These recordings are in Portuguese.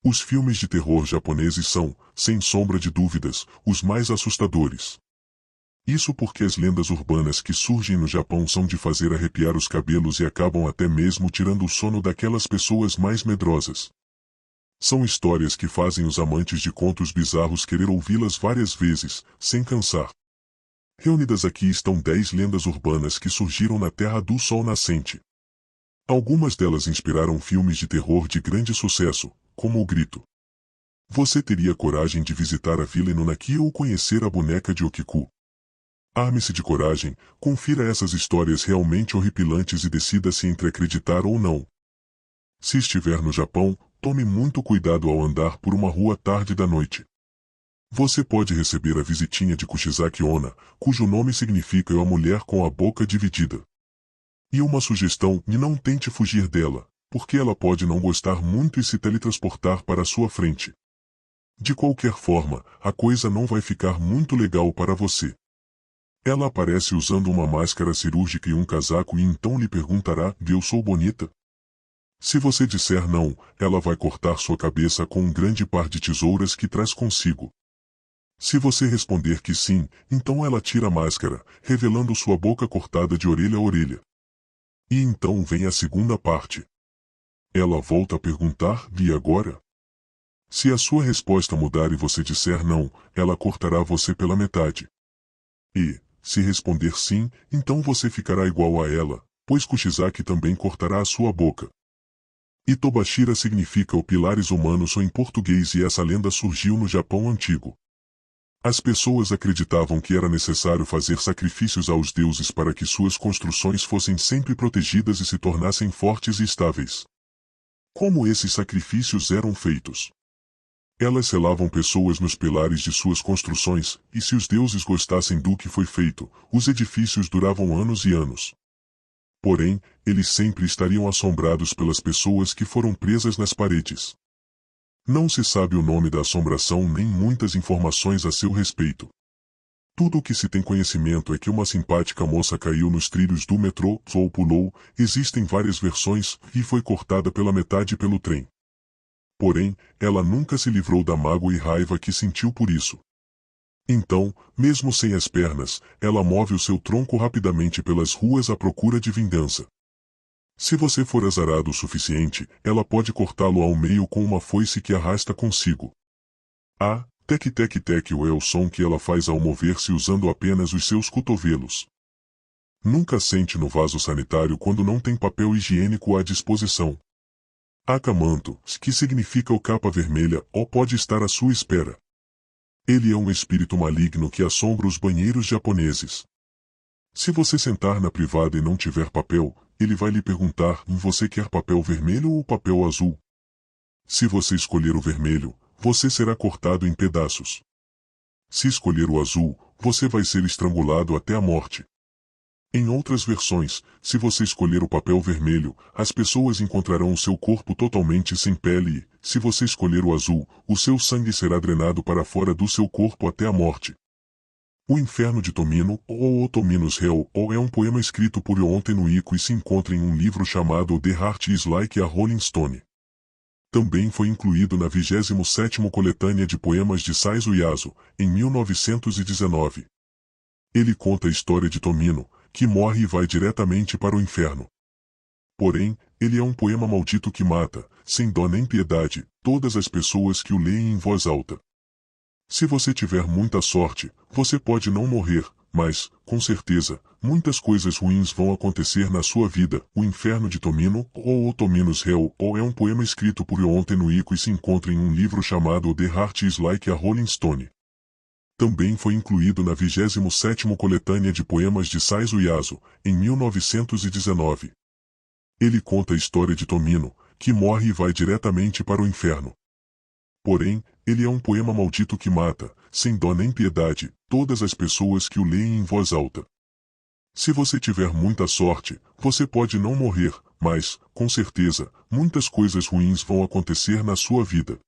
Os filmes de terror japoneses são, sem sombra de dúvidas, os mais assustadores. Isso porque as lendas urbanas que surgem no Japão são de fazer arrepiar os cabelos e acabam até mesmo tirando o sono daquelas pessoas mais medrosas. São histórias que fazem os amantes de contos bizarros querer ouvi-las várias vezes, sem cansar. Reunidas aqui estão 10 lendas urbanas que surgiram na Terra do Sol Nascente. Algumas delas inspiraram filmes de terror de grande sucesso, como O Grito. Você teria coragem de visitar a Vila Inunaki ou conhecer a boneca de Okiku? Arme-se de coragem, confira essas histórias realmente horripilantes e decida se entre acreditar ou não. Se estiver no Japão, tome muito cuidado ao andar por uma rua tarde da noite. Você pode receber a visitinha de Kushizaki Onna, cujo nome significa a mulher com a boca dividida. E uma sugestão: não tente fugir dela, porque ela pode não gostar muito e se teletransportar para a sua frente. De qualquer forma, a coisa não vai ficar muito legal para você. Ela aparece usando uma máscara cirúrgica e um casaco e então lhe perguntará: eu sou bonita? Se você disser não, ela vai cortar sua cabeça com um grande par de tesouras que traz consigo. Se você responder que sim, então ela tira a máscara, revelando sua boca cortada de orelha a orelha. E então vem a segunda parte. Ela volta a perguntar: e agora? Se a sua resposta mudar e você disser não, ela cortará você pela metade. E, se responder sim, então você ficará igual a ela, pois Kushizaki também cortará a sua boca. Itobashira significa o pilares humanos em português e essa lenda surgiu no Japão antigo. As pessoas acreditavam que era necessário fazer sacrifícios aos deuses para que suas construções fossem sempre protegidas e se tornassem fortes e estáveis. Como esses sacrifícios eram feitos? Elas selavam pessoas nos pilares de suas construções, e se os deuses gostassem do que foi feito, os edifícios duravam anos e anos. Porém, eles sempre estariam assombrados pelas pessoas que foram presas nas paredes. Não se sabe o nome da assombração nem muitas informações a seu respeito. Tudo o que se tem conhecimento é que uma simpática moça caiu nos trilhos do metrô, ou pulou, existem várias versões, e foi cortada pela metade pelo trem. Porém, ela nunca se livrou da mágoa e raiva que sentiu por isso. Então, mesmo sem as pernas, ela move o seu tronco rapidamente pelas ruas à procura de vingança. Se você for azarado o suficiente, ela pode cortá-lo ao meio com uma foice que arrasta consigo. Ah, tec-tec-tec é o som que ela faz ao mover-se usando apenas os seus cotovelos. Nunca sente no vaso sanitário quando não tem papel higiênico à disposição. Akamanto, que significa o capa vermelha, pode estar à sua espera. Ele é um espírito maligno que assombra os banheiros japoneses. Se você sentar na privada e não tiver papel, ele vai lhe perguntar: você quer papel vermelho ou papel azul? Se você escolher o vermelho, você será cortado em pedaços. Se escolher o azul, você vai ser estrangulado até a morte. Em outras versões, se você escolher o papel vermelho, as pessoas encontrarão o seu corpo totalmente sem pele e, se você escolher o azul, o seu sangue será drenado para fora do seu corpo até a morte. O Inferno de Tomino, ou Tominos Hell, é um poema escrito por Yoon Nuiko e se encontra em um livro chamado The Heart is Like a Rolling Stone. Também foi incluído na 27ª coletânea de poemas de Saizo Yasu, em 1919. Ele conta a história de Tomino, que morre e vai diretamente para o inferno. Porém, ele é um poema maldito que mata, sem dó nem piedade, todas as pessoas que o leem em voz alta. Se você tiver muita sorte, você pode não morrer, mas, com certeza, muitas coisas ruins vão acontecer na sua vida. O Inferno de Tomino, ou Tominos Hell, é um poema escrito por Yoon Nuiko e se encontra em um livro chamado The Heart is Like a Rolling Stone. Também foi incluído na 27ª coletânea de poemas de Saizo Yasu, em 1919. Ele conta a história de Tomino, que morre e vai diretamente para o inferno. Porém, ele é um poema maldito que mata, sem dó nem piedade, todas as pessoas que o leem em voz alta. Se você tiver muita sorte, você pode não morrer, mas, com certeza, muitas coisas ruins vão acontecer na sua vida.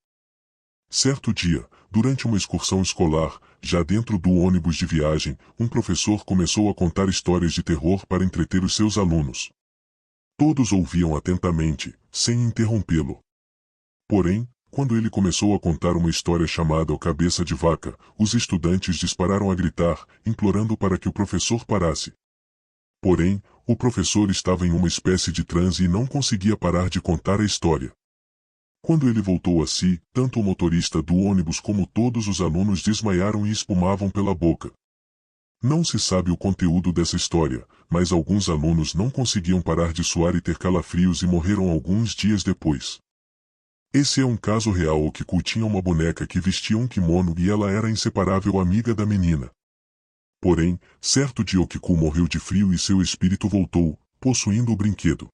Certo dia, durante uma excursão escolar, já dentro do ônibus de viagem, um professor começou a contar histórias de terror para entreter os seus alunos. Todos ouviam atentamente, sem interrompê-lo. Porém, Quando ele começou a contar uma história chamada O Cabeça de Vaca, os estudantes dispararam a gritar, implorando para que o professor parasse. Porém, o professor estava em uma espécie de transe e não conseguia parar de contar a história. Quando ele voltou a si, tanto o motorista do ônibus como todos os alunos desmaiaram e espumavam pela boca. Não se sabe o conteúdo dessa história, mas alguns alunos não conseguiam parar de suar e ter calafrios e morreram alguns dias depois. Esse é um caso real. Okiku tinha uma boneca que vestia um kimono e ela era inseparável amiga da menina. Porém, certo dia Okiku morreu de frio e seu espírito voltou, possuindo o brinquedo.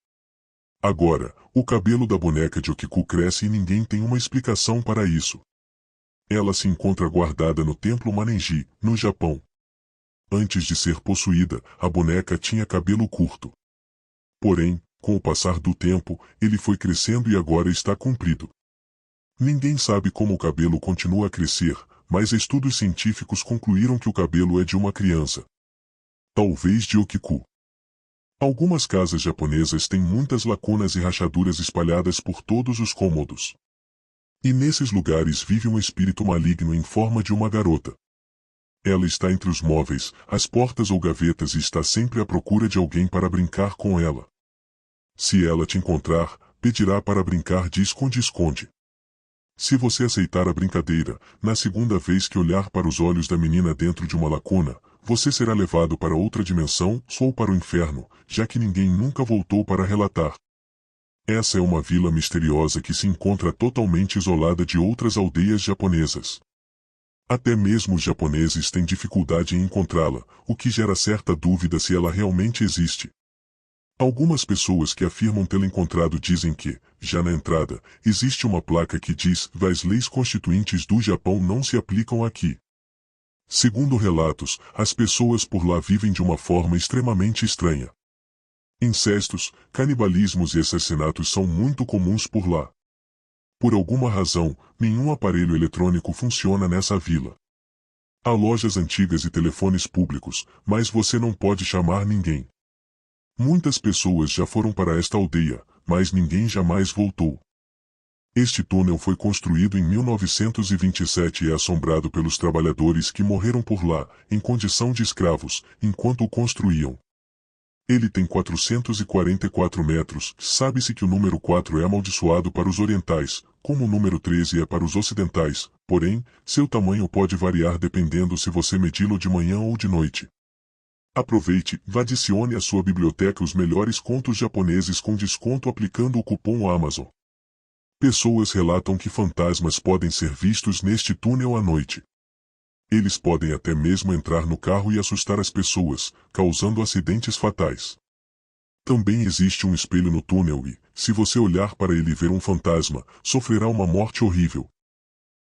Agora, o cabelo da boneca de Okiku cresce e ninguém tem uma explicação para isso. Ela se encontra guardada no templo Manenji, no Japão. Antes de ser possuída, a boneca tinha cabelo curto. Porém, com o passar do tempo, ele foi crescendo e agora está comprido. Ninguém sabe como o cabelo continua a crescer, mas estudos científicos concluíram que o cabelo é de uma criança. Talvez de Okiku. Algumas casas japonesas têm muitas lacunas e rachaduras espalhadas por todos os cômodos. E nesses lugares vive um espírito maligno em forma de uma garota. Ela está entre os móveis, as portas ou gavetas e está sempre à procura de alguém para brincar com ela. Se ela te encontrar, pedirá para brincar de esconde-esconde. Se você aceitar a brincadeira, na segunda vez que olhar para os olhos da menina dentro de uma lacuna, você será levado para outra dimensão ou para o inferno, já que ninguém nunca voltou para relatar. Essa é uma vila misteriosa que se encontra totalmente isolada de outras aldeias japonesas. Até mesmo os japoneses têm dificuldade em encontrá-la, o que gera certa dúvida se ela realmente existe. Algumas pessoas que afirmam tê-la encontrado dizem que, já na entrada, existe uma placa que diz: as leis constituintes do Japão não se aplicam aqui. Segundo relatos, as pessoas por lá vivem de uma forma extremamente estranha. Incestos, canibalismos e assassinatos são muito comuns por lá. Por alguma razão, nenhum aparelho eletrônico funciona nessa vila. Há lojas antigas e telefones públicos, mas você não pode chamar ninguém. Muitas pessoas já foram para esta aldeia, mas ninguém jamais voltou. Este túnel foi construído em 1927 e é assombrado pelos trabalhadores que morreram por lá, em condição de escravos, enquanto o construíam. Ele tem 444 metros. Sabe-se que o número 4 é amaldiçoado para os orientais, como o número 13 é para os ocidentais, porém, seu tamanho pode variar dependendo se você medi-lo de manhã ou de noite. Aproveite, adicione à sua biblioteca os melhores contos japoneses com desconto aplicando o cupom Amazon. Pessoas relatam que fantasmas podem ser vistos neste túnel à noite. Eles podem até mesmo entrar no carro e assustar as pessoas, causando acidentes fatais. Também existe um espelho no túnel e, se você olhar para ele e ver um fantasma, sofrerá uma morte horrível.